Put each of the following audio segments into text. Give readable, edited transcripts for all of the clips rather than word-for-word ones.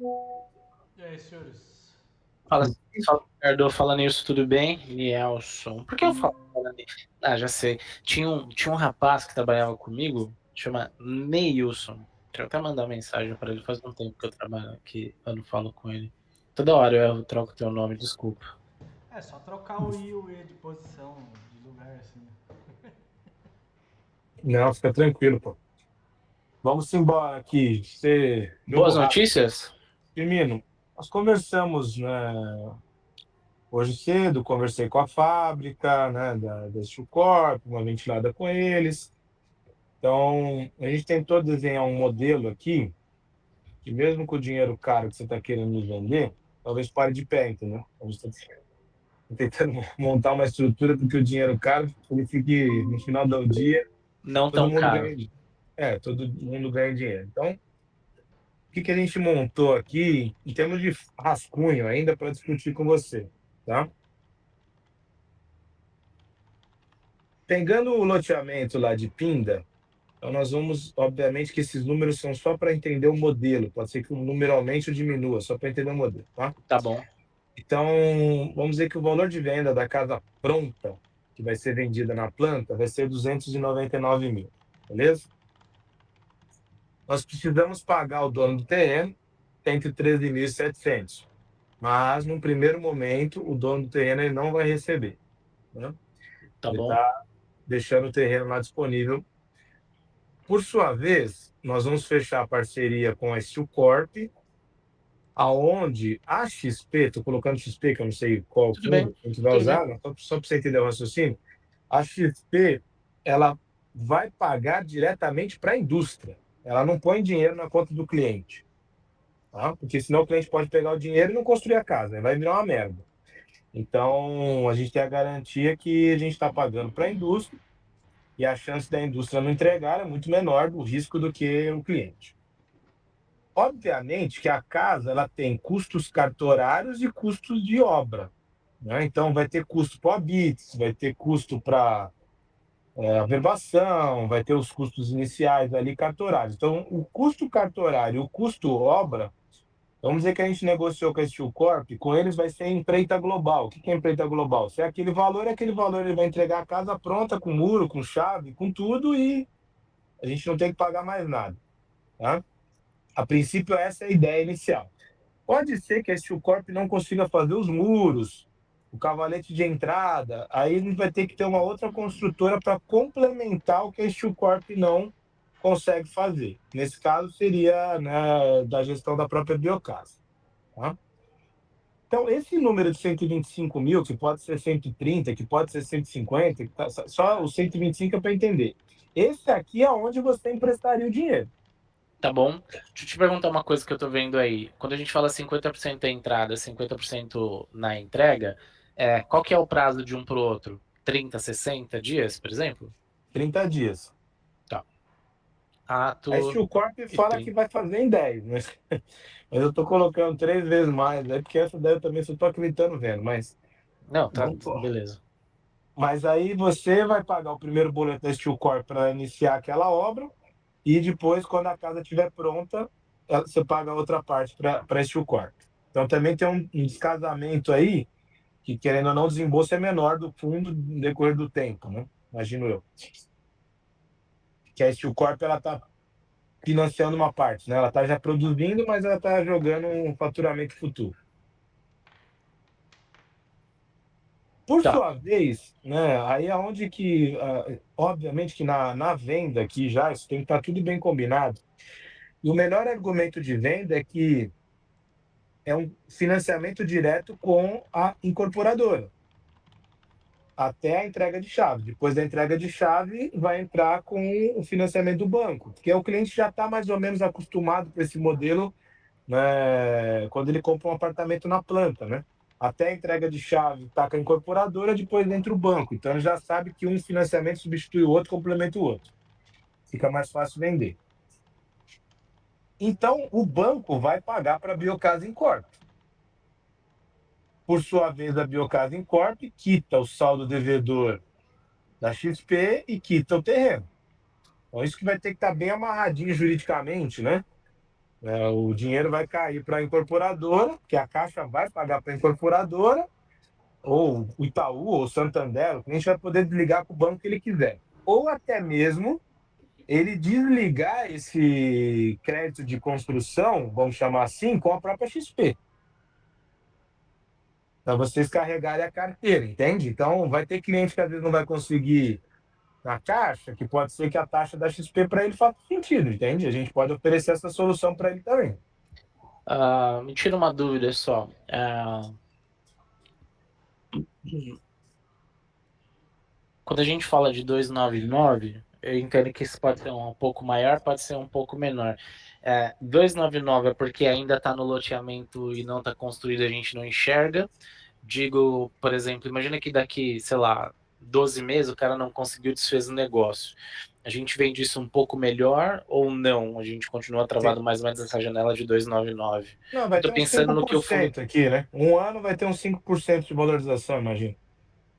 E aí, senhores? Fala, fala, Ricardo, falando nisso, tudo bem? Nielson. Por que eu falo falando nisso? Ah, já sei. Tinha um rapaz que trabalhava comigo, chama Neilson. Deixa eu até mandar mensagem para ele, faz um tempo que eu trabalho aqui, eu não falo com ele. Toda hora eu erro, troco teu nome, desculpa. É só trocar o I e o E de posição, de lugar assim. Não, fica tranquilo, pô. Vamos embora aqui. Você, jogo Boas rápido. notícias? Firmino, nós conversamos, né, hoje cedo, conversei com a fábrica, né, da Steel Corp, uma ventilada com eles. Então, a gente tentou desenhar um modelo aqui, que mesmo com o dinheiro caro que você está querendo nos vender, talvez pare de pé, entendeu? A gente está tentando montar uma estrutura porque o dinheiro caro, ele fique, no final do dia, Não todo tão mundo caro. ganha, todo mundo ganha dinheiro. Então, que a gente montou aqui em termos de rascunho ainda para discutir com você, tá? Pegando o loteamento lá de Pinda, então nós vamos, obviamente que esses números são só para entender o modelo, pode ser que o número aumente ou diminua, só para entender o modelo, tá? Tá bom. Então, vamos dizer que o valor de venda da casa pronta, que vai ser vendida na planta, vai ser 299 mil, beleza? Nós precisamos pagar o dono do terreno entre 13.700. Mas, num primeiro momento, o dono do terreno ele não vai receber, né? Tá Ele bom. está deixando o terreno lá disponível. Por sua vez, nós vamos fechar a parceria com a Steel Corp, aonde a XP, estou colocando XP, que eu não sei qual Tudo bem. fundo a gente vai Tudo bem. usar, mas só para você entender o raciocínio, a XP ela vai pagar diretamente para a indústria. Ela não põe dinheiro na conta do cliente, tá? Porque senão o cliente pode pegar o dinheiro e não construir a casa, vai virar uma merda. Então, a gente tem a garantia que a gente está pagando para a indústria e a chance da indústria não entregar é muito menor do risco do que o cliente. Obviamente que a casa ela tem custos cartorários e custos de obra, né? Então, vai ter custo para o habite, vai ter custo para averbação, vai ter os custos iniciais ali cartorários. Então, o custo cartorário e o custo obra. Vamos dizer que a gente negociou com a Steel Corp, com eles vai ser empreita global. O que é empreita global? Se é aquele valor ele vai entregar a casa pronta, com muro, com chave, com tudo, e a gente não tem que pagar mais nada, tá? A princípio, essa é a ideia inicial. Pode ser que a Steel Corp não consiga fazer os muros, o cavalete de entrada, aí a gente vai ter que ter uma outra construtora para complementar o que a Steel Corp não consegue fazer. Nesse caso, seria, né, da gestão da própria biocasa, tá? Então, esse número de 125 mil, que pode ser 130, que pode ser 150, só o 125 é para entender. Esse aqui é onde você emprestaria o dinheiro. Tá bom. Deixa eu te perguntar uma coisa que eu tô vendo aí. Quando a gente fala 50% da entrada, 50% na entrega, qual que é o prazo de um pro outro? 30, 60 dias, por exemplo? 30 dias. Tá. A Ato Steel Corp e fala que 30. vai fazer em 10, mas eu estou colocando 3 vezes mais, né? Porque essa daí eu também só estou acreditando vendo, mas Não, tá, vamos. beleza. Mas aí você vai pagar o primeiro boleto da Steel Corp para iniciar aquela obra e depois, quando a casa estiver pronta, você paga a outra parte para a Steel Corp. Então também tem um descasamento aí que, querendo ou não, o desembolso é menor do fundo no decorrer do tempo, né? Imagino eu. Que a Steel Corp ela está financiando uma parte, né? Ela está já produzindo, mas ela está jogando um faturamento futuro. Por Tá. sua vez, né, aí é onde que, obviamente que na venda aqui já, isso tem que estar tudo bem combinado. E o melhor argumento de venda é que é um financiamento direto com a incorporadora, até a entrega de chave. Depois da entrega de chave, vai entrar com o financiamento do banco, porque o cliente já está mais ou menos acostumado com esse modelo, né, quando ele compra um apartamento na planta, né? Até a entrega de chave está com a incorporadora, depois entra o banco. Então ele já sabe que um financiamento substitui o outro, complementa o outro. Fica mais fácil vender. Então o banco vai pagar para a Biocasa Incorp. Por sua vez, a Biocasa Incorp quita o saldo devedor da XP e quita o terreno. Então, isso que vai ter que estar bem amarradinho juridicamente, né? O dinheiro vai cair para a incorporadora, que a Caixa vai pagar para a incorporadora, ou o Itaú, ou o Santander, o cliente vai poder desligar com o banco que ele quiser. Ou até mesmo ele desligar esse crédito de construção, vamos chamar assim, com a própria XP. Para vocês carregarem a carteira, entende? Então, vai ter cliente que às vezes não vai conseguir na Caixa, que pode ser que a taxa da XP para ele faça sentido, entende? A gente pode oferecer essa solução para ele também. Me tira uma dúvida só. Quando a gente fala de 299, eu entendo que isso pode ser um pouco maior, pode ser um pouco menor. 299 é porque ainda está no loteamento e não está construído, a gente não enxerga. Digo, por exemplo, imagina que daqui, sei lá, 12 meses o cara não conseguiu desfez o negócio. A gente vende isso um pouco melhor ou não? A gente continua Sim. travado mais ou menos nessa janela de 299. Não, Eu vai tô ter uns pensando no que o fundo 5% aqui, né? Um ano vai ter uns 5% de valorização, imagina.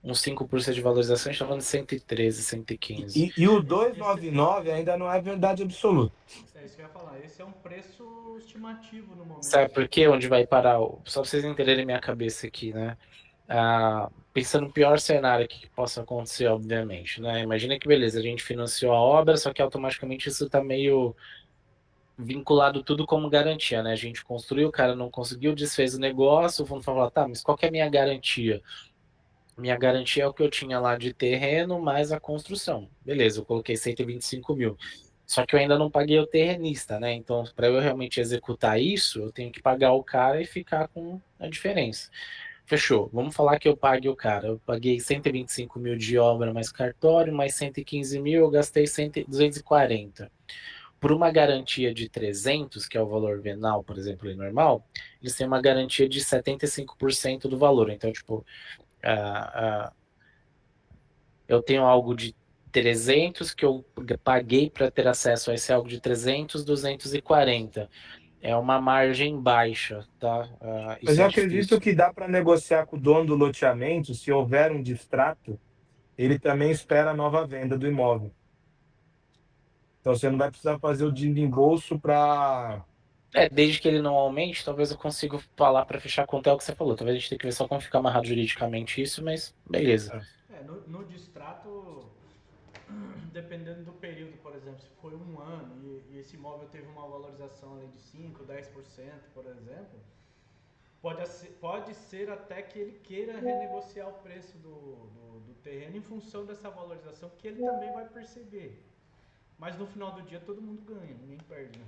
uns 5% de valorização, a gente tá falando de 113, E, 115. e, e o Esse, 299 ainda não é verdade absoluta. é isso que eu ia falar. Esse é um preço estimativo no Sabe momento. por quê? Onde vai parar? Só pra vocês entenderem minha cabeça aqui, né? Pensando no pior cenário que possa acontecer, obviamente, né? Imagina que beleza, a gente financiou a obra, só que automaticamente isso tá meio vinculado tudo como garantia, né? A gente construiu, o cara não conseguiu, desfez o negócio, o fundo fala, tá, mas qual que é a minha garantia? Minha garantia é o que eu tinha lá de terreno mais a construção. Beleza, eu coloquei 125 mil. Só que eu ainda não paguei o terrenista, né? Então, para eu realmente executar isso, eu tenho que pagar o cara e ficar com a diferença. Fechou. Vamos falar que eu pague o cara. Eu paguei 125 mil de obra mais cartório, mais 115 mil, eu gastei 240. Por uma garantia de 300, que é o valor venal, por exemplo, e normal, eles têm uma garantia de 75% do valor. Então, tipo, ah, eu tenho algo de 300 que eu paguei para ter acesso a esse algo de 300, 240. É uma margem baixa, tá? Mas Isso eu é acredito difícil. que dá para negociar com o dono do loteamento, se houver um distrato, ele também espera a nova venda do imóvel. Então você não vai precisar fazer o desembolso para. Desde que ele não aumente, talvez eu consiga falar para fechar a conta, é o que você falou. Talvez a gente tenha que ver só como ficar amarrado juridicamente isso, mas beleza. No distrato, dependendo do período, por exemplo, se foi um ano e esse imóvel teve uma valorização ali de 5, 10%, por exemplo, pode ser até que ele queira renegociar o preço do terreno em função dessa valorização que ele também vai perceber. Mas no final do dia todo mundo ganha, ninguém perde, né?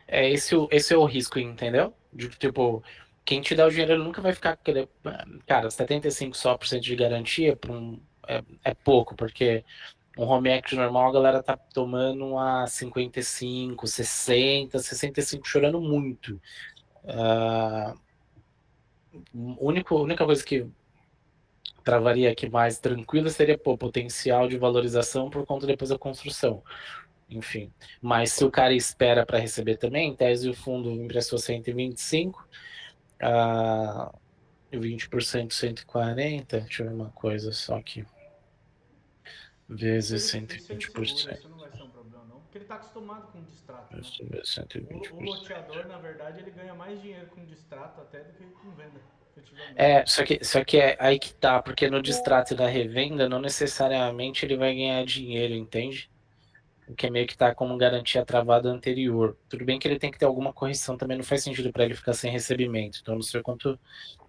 Esse é o risco, entendeu? De tipo, quem te dá o dinheiro ele nunca vai ficar querendo. Cara, 75 só por cento de garantia é pouco, porque um home equity normal a galera tá tomando a 55, 60, 65 chorando muito. A única coisa que travaria aqui mais tranquila seria, pô, potencial de valorização por conta depois da construção. Enfim. Mas se o cara espera para receber também, em tese o fundo emprestou 125, a 20% 140, deixa eu ver uma coisa só aqui. Vezes Isso ele segura, 120%. isso não vai ser um problema não, porque ele está acostumado com distrato, né? Deixa eu ver O 120%. loteador, na verdade, ele ganha mais dinheiro com distrato até do que com venda, efetivamente. Só que é aí que tá, porque no distrato e na revenda, não necessariamente ele vai ganhar dinheiro, entende? O que é meio que tá como garantia travada anterior. Tudo bem que ele tem que ter alguma correção também, não faz sentido para ele ficar sem recebimento. Então, não sei quanto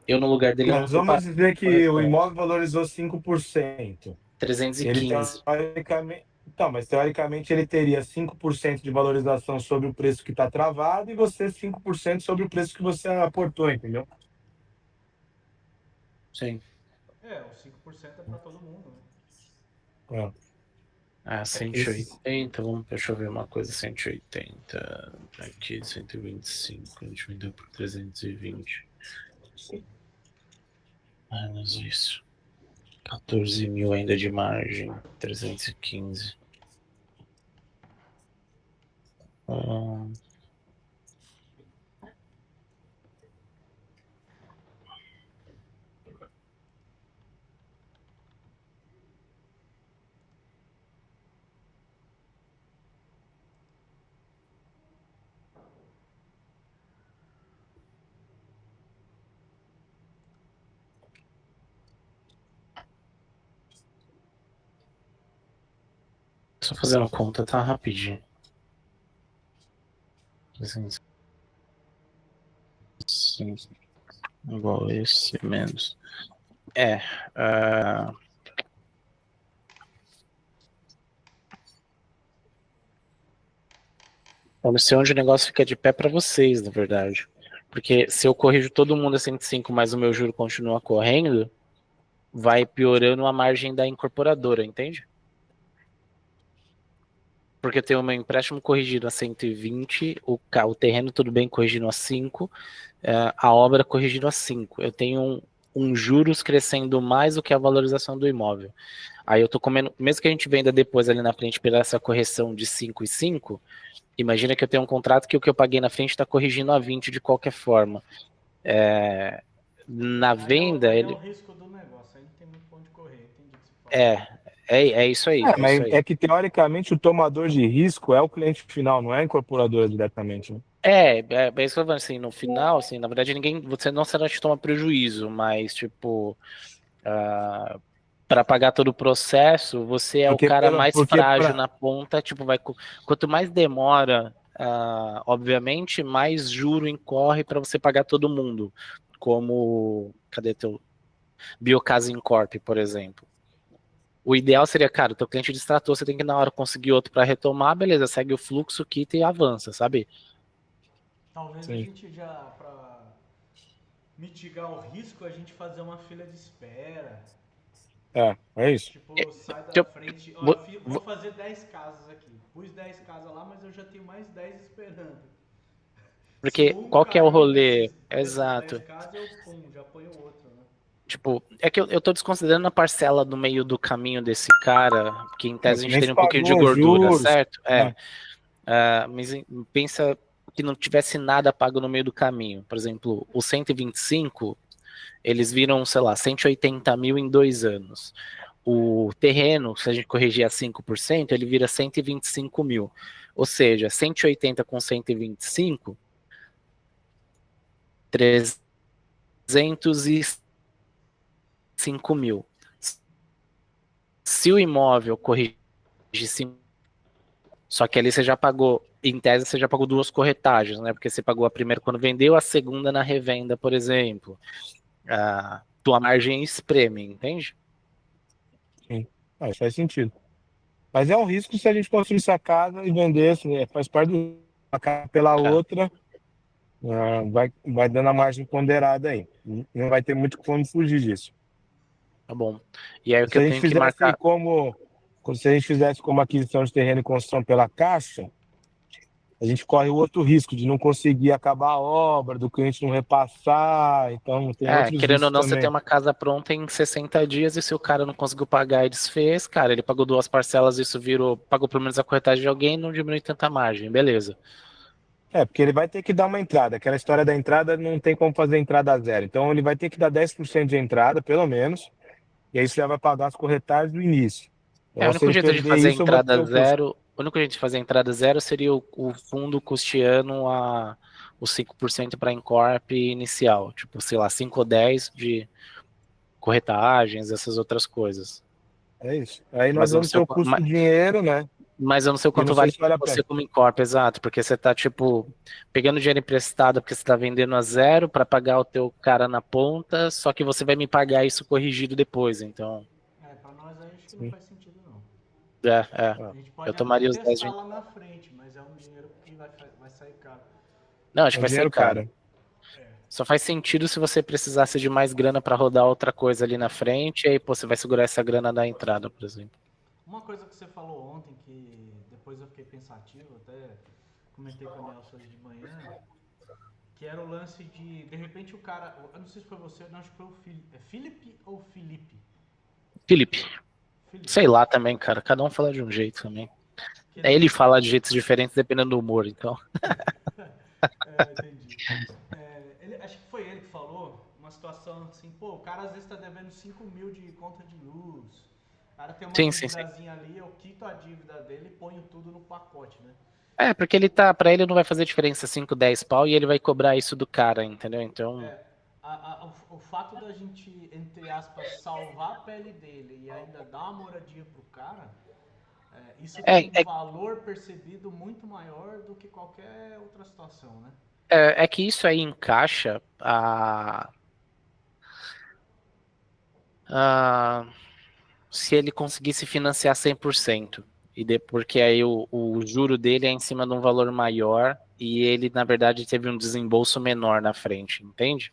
eu, no lugar dele, não Mas tô vamos pagando dizer que o correção. imóvel valorizou 5%. Ele 315. teoricamente. Então, mas teoricamente ele teria 5% de valorização sobre o preço que está travado e você 5% sobre o preço que você aportou, entendeu? Sim. Os 5% é para todo mundo, né? É. Cento e Esse, oitenta deixa eu ver uma coisa, 180 aqui, 125, a gente vendeu por 320. Menos isso. 14 mil ainda de margem, 315. Hum, Só fazendo conta, tá rapidinho. 5 igual a esse menos. Eu não sei onde o negócio fica de pé para vocês, na verdade. Porque se eu corrijo todo mundo a 105, mas o meu juro continua correndo, vai piorando a margem da incorporadora, entende? Porque eu tenho o meu empréstimo corrigido a 120, o terreno tudo bem corrigido a 5, a obra corrigido a 5. Eu tenho um juros crescendo mais do que a valorização do imóvel. Aí eu tô comendo, mesmo que a gente venda depois ali na frente pela essa correção de 5 e 5, imagina que eu tenho um contrato que o que eu paguei na frente está corrigindo a 20 de qualquer forma. Na venda, aí ele... é o risco do negócio, aí não tem muito pra onde correr, entendi o que você falou. É isso aí. É, mas isso aí. é que teoricamente o tomador de risco é o cliente final, não é a incorporadora diretamente. Né? É isso que eu tô falando, assim, no final, assim, na verdade, você não será te toma prejuízo, mas, tipo, para pagar todo o processo, você é o cara mais frágil na ponta, tipo, quanto mais demora, obviamente, mais juro incorre para você pagar todo mundo, como, cadê teu Biocasa Incorp, por exemplo. O ideal seria, cara, o teu cliente distratou, você tem que na hora conseguir outro para retomar, beleza, segue o fluxo, quita e avança, sabe? Talvez Sim. A gente já, para mitigar o risco, a gente fazer uma fila de espera. É isso. Tipo, sai da frente, ó, vou fazer 10 casas aqui. Pus 10 casas lá, mas eu já tenho mais 10 esperando. Porque qual que é o rolê? Exato. 10 casas, eu já ponho outro, né? Tipo, é que eu tô desconsiderando a parcela do meio do caminho desse cara, que em tese a gente teria um pouquinho de gordura, juros, certo? Mas pensa que não tivesse nada pago no meio do caminho. Por exemplo, o 125, eles viram, sei lá, 180 mil em 2 anos. O terreno, se a gente corrigir a 5%, ele vira 125 mil. Ou seja, 180 com 125, 305 mil. Se o imóvel corrigir 5, só que ali você já pagou, em tese você já pagou 2 corretagens, né? Porque você pagou a primeira quando vendeu, a segunda na revenda, por exemplo. A tua margem espreme, entende? Sim, isso faz sentido. Mas é um risco se a gente construir essa casa e vender, assim, faz parte do uma casa pela outra, vai dando a margem ponderada aí. Não vai ter muito como fugir disso. Tá bom. E aí o que Se a eu gente tenho que fizesse marcar... se a gente fizesse como aquisição de terreno e construção pela Caixa, a gente corre o outro risco de não conseguir acabar a obra, do cliente não repassar, então tem outros querendo ou riscos não, também. você tem uma casa pronta em 60 dias e se o cara não conseguiu pagar e desfez, cara, ele pagou 2 parcelas, isso pagou pelo menos a corretagem de alguém, não diminui tanta margem, beleza. Porque ele vai ter que dar uma entrada. Aquela história da entrada não tem como fazer entrada a zero. Então ele vai ter que dar 10% de entrada, pelo menos, e aí você já vai pagar as corretagens do início. O Então, se único ele jeito de perder fazer isso, eu vou ter entrada o custo. zero, o único jeito de fazer entrada zero seria o fundo custeando os 5% para Incorp inicial, tipo, sei lá, 5 ou 10 de corretagens, essas outras coisas. É isso. Aí nós Mas eu não vamos ter sei, o custo do dinheiro, né? mas eu não sei o E eu quanto não sei vale se vale a você pena. como Incorp, exato, porque você tá, tipo, pegando dinheiro emprestado porque você tá vendendo a zero para pagar o teu cara na ponta, só que você vai me pagar isso corrigido depois, então... Pra nós aí acho que não faz sentido, não. A gente pode eu até tomaria os 10 testar de... lá na frente, mas é um dinheiro que vai sair caro. Não, acho É que um vai ser dinheiro caro. caro. Só faz sentido se você precisasse de mais grana para rodar outra coisa ali na frente, e aí pô, você vai segurar essa grana da entrada, por exemplo. Uma coisa que você falou ontem, que depois eu fiquei pensativo, até comentei com a Nelson hoje de manhã, que era o lance de repente o cara, eu não sei se foi você, não, acho que foi o Felipe ou Felipe? Felipe, sei lá também, cara, cada um fala de um jeito também. Ele fala de jeitos diferentes dependendo do humor, então. Entendi. Acho que foi ele que falou uma situação assim, pô, o cara às vezes tá devendo 5 mil de conta de luz, o cara tem uma dívidazinha ali, eu quito a dívida dele e ponho tudo no pacote, né? Porque ele tá, pra ele não vai fazer diferença 5, 10 pau e ele vai cobrar isso do cara, entendeu? Então... O fato da gente, entre aspas, salvar a pele dele e ainda dar uma moradia pro cara, Isso tem um valor percebido muito maior do que qualquer outra situação, né? É que isso aí encaixa se ele conseguisse financiar 100%. Porque aí o juro dele é em cima de um valor maior e ele, na verdade, teve um desembolso menor na frente, entende?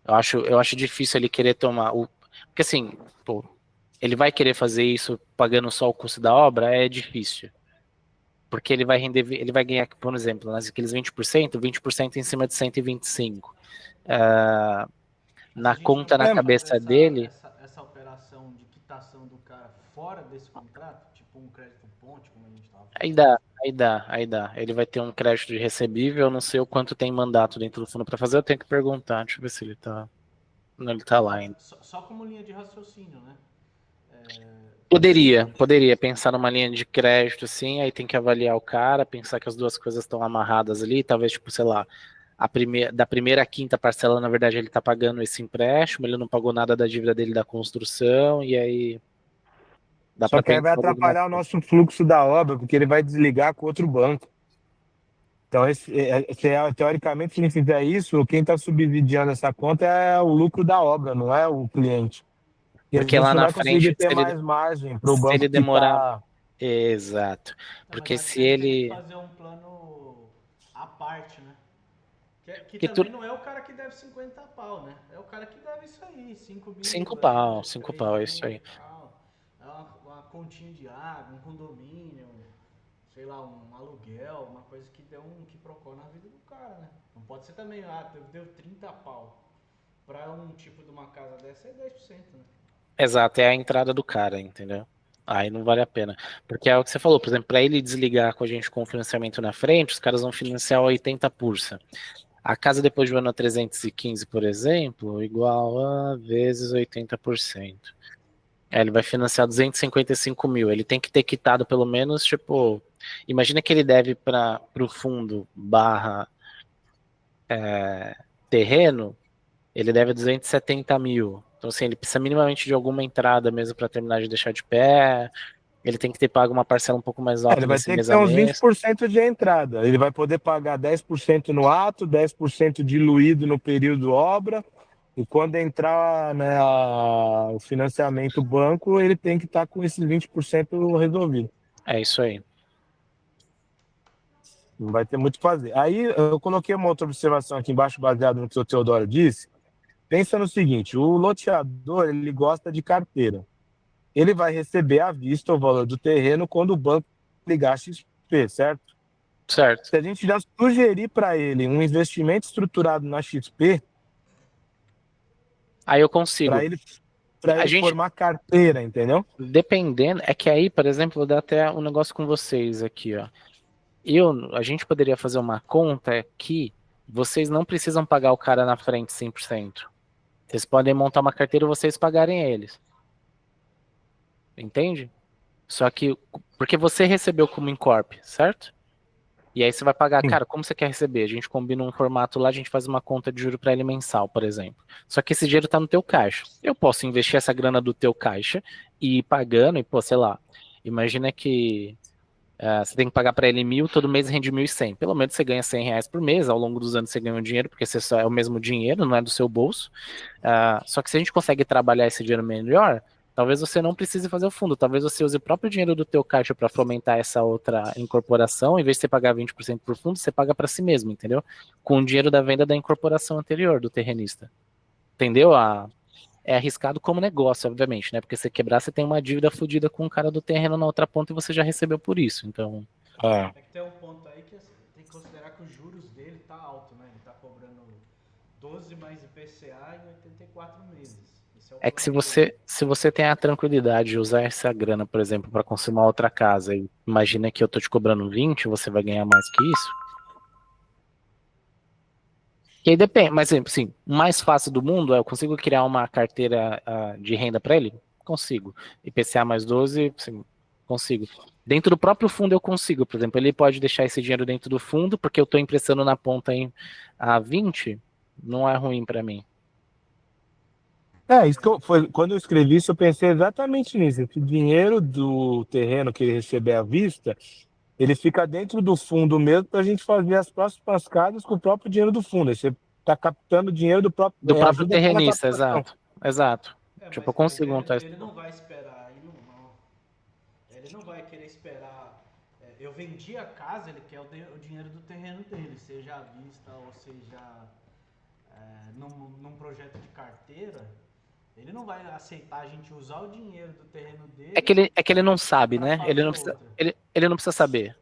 Eu acho difícil ele querer tomar. Porque assim, pô, ele vai querer fazer isso pagando só o custo da obra? É difícil. Porque ele vai render, ele vai ganhar, por exemplo, naqueles 20% em cima de 125. Na conta na cabeça dele. Essa operação de quitação do cara fora desse contrato, tipo um crédito ponte, como a gente estava falando. Aí dá. Ele vai ter um crédito de recebível, eu não sei o quanto tem mandato dentro do fundo para fazer, eu tenho que perguntar, deixa eu ver se ele tá. Não, ele tá lá ainda. Só como linha de raciocínio, né? Poderia pensar numa linha de crédito, assim, aí tem que avaliar o cara, pensar que as duas coisas estão amarradas ali, talvez, tipo, sei lá, da primeira à quinta parcela, na verdade, ele tá pagando esse empréstimo, ele não pagou nada da dívida dele da construção, e aí dá Só para que aí vai pensar atrapalhar o nosso fluxo da obra, porque ele vai desligar com outro banco. Então, teoricamente, se ele fizer isso, quem está subsidiando essa conta é o lucro da obra, não é o cliente. E a porque gente lá não na vai conseguir frente, ter mais margem para o se banco ele demorar. quitar. Exato. Porque Mas se aí ele. tem que fazer um plano à parte, né? Que Que também não é o cara que deve 50 pau, né? É o cara que deve isso aí, 5 mil, 5 aí, pau, 3 é isso mil, aí. tal. É uma continha de água, um condomínio, sei lá, um aluguel, uma coisa que deu um que procura na vida do cara, né? Não pode ser também, deu 30 pau. Pra um tipo de uma casa dessa é 10%, né? Exato, é a entrada do cara, entendeu? Aí não vale a pena. Porque é o que você falou, por exemplo, para ele desligar com a gente com o financiamento na frente, os caras vão financiar 80%. A casa depois do ano a 315, por exemplo, igual a vezes 80%. Ele vai financiar 255 mil. Ele tem que ter quitado pelo menos, tipo, imagina que ele deve para o fundo barra terreno, ele deve 270 mil. Então, assim, ele precisa minimamente de alguma entrada mesmo para terminar de deixar de pé. Ele tem que ter pago uma parcela um pouco mais Ele alta vai nesse ter que mês ter a uns mês. 20% de entrada. Ele vai poder pagar 10% no ato, 10% diluído no período obra. E quando entrar, né, o financiamento banco, ele tem que estar com esses 20% resolvido. É isso aí. Não vai ter muito o que fazer. Aí eu coloquei uma outra observação aqui embaixo, baseado no que o Teodoro disse. Pensa no seguinte: o loteador ele gosta de carteira. Ele vai receber à vista o valor do terreno quando o banco ligar XP, certo? Certo. Se a gente já sugerir para ele um investimento estruturado na XP, Aí eu consigo. para A ele gente, formar carteira, entendeu? dependendo, é que aí, por exemplo, vou dar até um negócio com vocês aqui, ó. A gente poderia fazer uma conta que vocês não precisam pagar o cara na frente 100%. Vocês podem montar uma carteira e vocês pagarem eles. Entende? Só que, porque você recebeu como Incorp, certo? E aí você vai pagar, Sim. cara, como você quer receber? A gente combina um formato lá, a gente faz uma conta de juro para ele mensal, por exemplo. Só que esse dinheiro tá no teu caixa. Eu posso investir essa grana do teu caixa e ir pagando, e pô, sei lá, imagina que você tem que pagar para ele 1.000, todo mês rende 1.100. Pelo menos você ganha R$ 100 por mês, ao longo dos anos você ganha um dinheiro, porque você só é o mesmo dinheiro, não é do seu bolso. Só que se a gente consegue trabalhar esse dinheiro melhor, talvez você não precise fazer o fundo, talvez você use o próprio dinheiro do teu caixa para fomentar essa outra incorporação, em vez de você pagar 20% por fundo, você paga para si mesmo, entendeu? Com o dinheiro da venda da incorporação anterior do terrenista. Entendeu? É arriscado como negócio, obviamente, né? Porque se quebrar, você tem uma dívida fodida com o cara do terreno na outra ponta e você já recebeu por isso, então... É que tem um ponto aí que tem que considerar que os juros dele tá alto, né? Ele tá cobrando 12 mais IPCA em 84 meses. É que se você tem a tranquilidade de usar essa grana, por exemplo, para construir uma outra casa, e imagina que eu tô te cobrando 20, você vai ganhar mais que isso. E aí depende, mas assim, o mais fácil do mundo é eu consigo criar uma carteira de renda para ele? Consigo. IPCA mais 12, assim, consigo. Dentro do próprio fundo eu consigo, por exemplo, ele pode deixar esse dinheiro dentro do fundo, porque eu estou emprestando na ponta a 20, não é ruim para mim. Isso que quando eu escrevi isso, eu pensei exatamente nisso. Esse dinheiro do terreno que ele receber à vista, ele fica dentro do fundo mesmo para a gente fazer as próximas casas com o próprio dinheiro do fundo. Aí você está captando dinheiro do próprio, Do próprio ajuda pela terrenista, captação. exato. Tipo, eu Mas consigo montar isso. ele não vai esperar, ele não vai querer esperar. Eu vendi a casa, ele quer o dinheiro do terreno dele, seja à vista ou seja num projeto de carteira. Ele não vai aceitar a gente usar o dinheiro do terreno dele. É que ele não sabe, né? Ele Não precisa saber.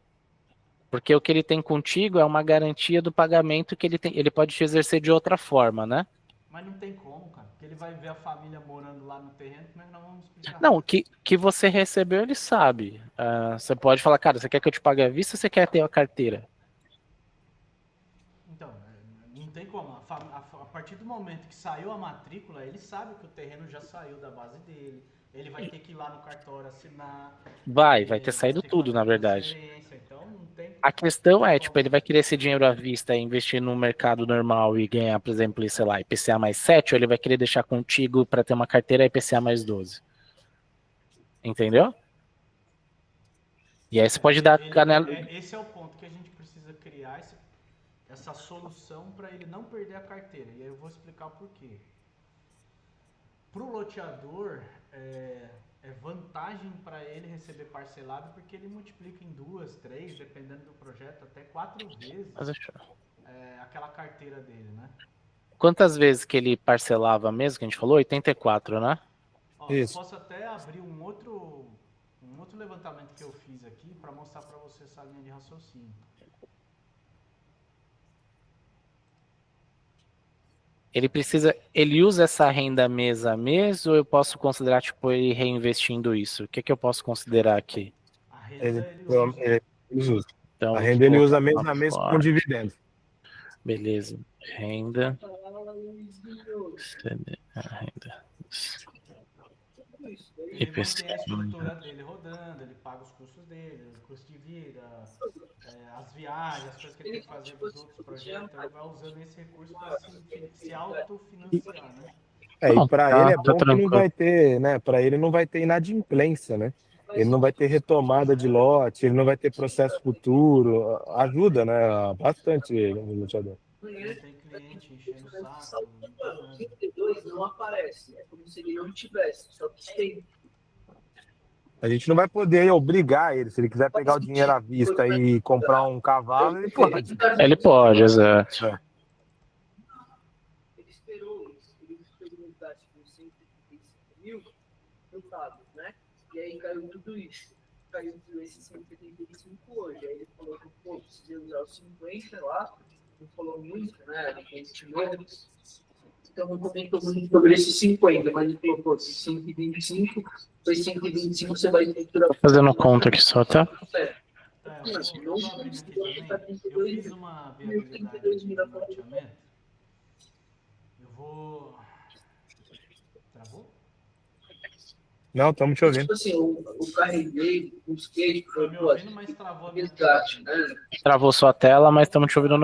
Porque o que ele tem contigo é uma garantia do pagamento que ele tem. Ele pode te exercer de outra forma, né? Mas não tem como, cara. Porque ele vai ver a família morando lá no terreno, como é que nós vamos explicar? Não, que você recebeu, ele sabe. Você pode falar, cara, você quer que eu te pague à vista ou você quer ter a carteira? Então, não tem como. A partir do momento que saiu a matrícula, ele sabe que o terreno já saiu da base dele. Ele vai ter que ir lá no cartório assinar. Vai ter saído tudo, na verdade. Então, não tem. A questão é, tipo, ele vai querer esse dinheiro à vista e investir no mercado normal e ganhar, por exemplo, sei lá, IPCA mais 7, ou ele vai querer deixar contigo para ter uma carteira IPCA mais 12. Entendeu? E aí você pode dar canela. Esse é o ponto que a gente precisa criar essa solução para ele não perder a carteira. E aí eu vou explicar o porquê. Para o loteador, é vantagem para ele receber parcelado porque ele multiplica em 2, 3, dependendo do projeto, até 4 vezes aquela carteira dele, né? Quantas vezes que ele parcelava mesmo, que a gente falou? 84, né? Eu posso até abrir um outro levantamento que eu fiz aqui para mostrar para você essa linha de raciocínio. Ele usa essa renda mês a mês ou eu posso considerar, tipo, ele reinvestindo isso? O que eu posso considerar aqui? A renda ele usa. Então, a renda ele usa mês a mês com dividendos. Beleza. Renda. Renda. Ele mantém a estrutura dele rodando, ele paga os custos dele, o custo de vida, as viagens, as coisas que ele tem que fazer dos outros projetos, então ele vai usando esse recurso para se autofinanciar, né? E para ele é bom que não vai ter, né? Para ele não vai ter inadimplência, né? Ele não vai ter retomada de lote, ele não vai ter processo futuro. Ajuda, né? Bastante ele, o loteador. Não tem cliente enchendo o saco. 32 não aparece, é como se ele não tivesse, só que tem. A gente não vai poder obrigar ele. Se ele quiser pegar o dinheiro à vista e comprar um cavalo, ele pode. Ele pode, exato. Ele esperou isso. Ele esperou um gasto de 135 mil resultados, né? E aí caiu tudo isso. Caiu esses 175 hoje. Aí ele falou que, pô, precisa usar os 50 lá. Não falou muito, né? Ele estimou. Então não comentou muito sobre esses 50, mas ele falou, pô, 125, foi 125, você vai estruturar. Tô fazendo conta aqui só, tá? Eu fiz uma viabilidade de loteamento. Eu vou... Travou? Não, estamos te ouvindo. Tipo assim, o carreguei, busquei, Tô me ouvindo, mas travou a minha resgate, né? Travou sua tela, mas estamos te ouvindo